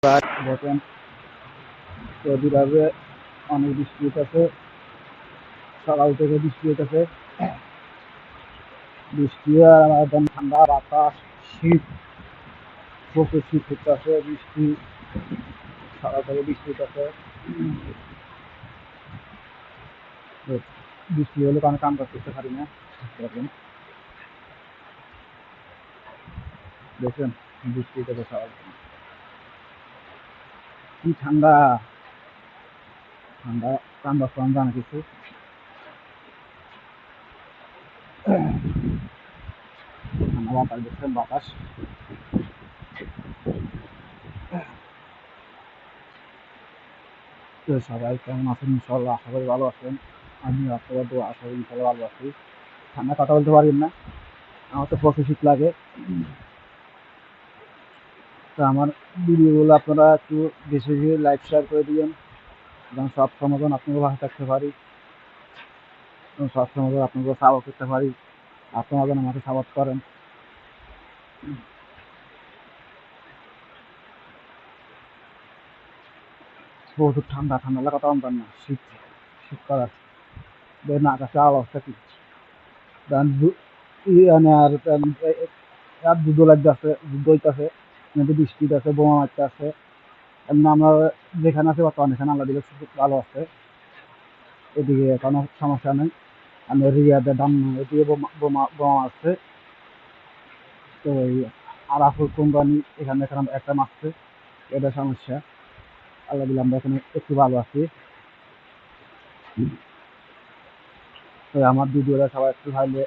দেখেন সৌদি আরবে অনেক বৃষ্টি হইতেছে, সকাল থেকে বৃষ্টি হইতেছে। বৃষ্টি আর একদম ঠান্ডা বাতাস, শীত, প্রচুর শীত হইতেছে। বৃষ্টি সকাল থেকে বৃষ্টি হইতেছে। বৃষ্টি হলে কোনো কাম কাজ করতে পারি না। দেখেন দেখেন বৃষ্টি হইতেছে সকাল থেকে। কি ঠান্ডা ঠান্ডা, কাম কাজ করান জানা কিছু। ঠান্ডা বাতাস দেখছেন, বাতাস। তো সবাই কেমন আছেন? ইনশাল্লাহ আশা করি ভালো আছেন। আমি আপনাদের দোয়া আশা করি ইনশাল্লাহ ভালো আছি। ঠান্ডা কথা বলতে পারি না, আমার তো প্রচুর শীত লাগে। তো আমার ভিডিওগুলো আপনারা একটু বেশি বেশি লাইক শেয়ার করে দিবেন, যেন সব সমাধান আপনাদের ভাষা থাকতে পারি এবং সব সমাধান আপনাদের সাপোর্ট করতে পারি। আপনারা যেন আমাকে সাপোর্ট করেন। প্রচুর ঠান্ডা, ঠান্ডা লাগা কথা বলবেন না, শীত শীত করার দেখেন আকাশে অবস্থা কি। আর যুদ্ধ লাগতেছে, যুদ্ধ হইতেছে, কিন্তু বৃষ্টি আছে, বোমা মারতে আছে। এমনি আমরা যেখানে আছি বর্তমানে এখানে আল্লাহ দিলে ভালো আছে, এদিকে কোনো সমস্যা নেই। আমি রিয়াদের দাম এদিকে বোমা বোমা বোমা মারছে। তো এই আরাফুল কোম্পানি এখানে এখানে একটা মারছে, এটা সমস্যা। আল্লাহ দিলে আমরা এখানে একটু ভালো আছি। তো আমার ভিডিওটা সবাই একটু ভালো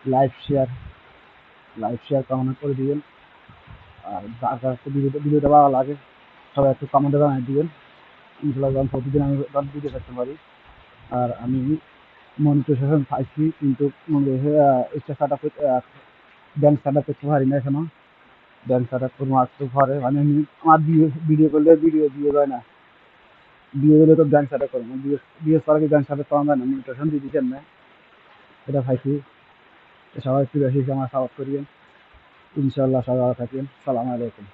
লাইক শেয়ার কামনা করে দিবেন। আর যার কাছে ভিডিওটা ভালো লাগে সবাই একটু কমেন্টে জানিয়ে দিবেন। ইনশাল্লাহ যখন প্রতিদিন আমি যখন ভিডিও করতে পারি। আর আমি মনিটাইজেশন পাইছি, কিন্তু ব্যাংক সেট আপ করতে পারি না এখনো। ব্যাংক সেট আপ করবো আসতে পারে, মানে আমি আমার ভিডিও করলে ভিডিও দিয়ে যায় না। দিয়ে দিলে তো ব্যাংক সেট আপ করবো, বিএস করা কি ব্যাংক সেট আপ করা যায় না, মনিটাইজেশন দিয়ে দিচ্ছেন না, এটা পাইছি। সবাই একটু বেশি আমার সাপোর্ট করিয়েন। ইনশাল্লাহ সবাই ভালো থাকেন। সালাম আলাইকুম।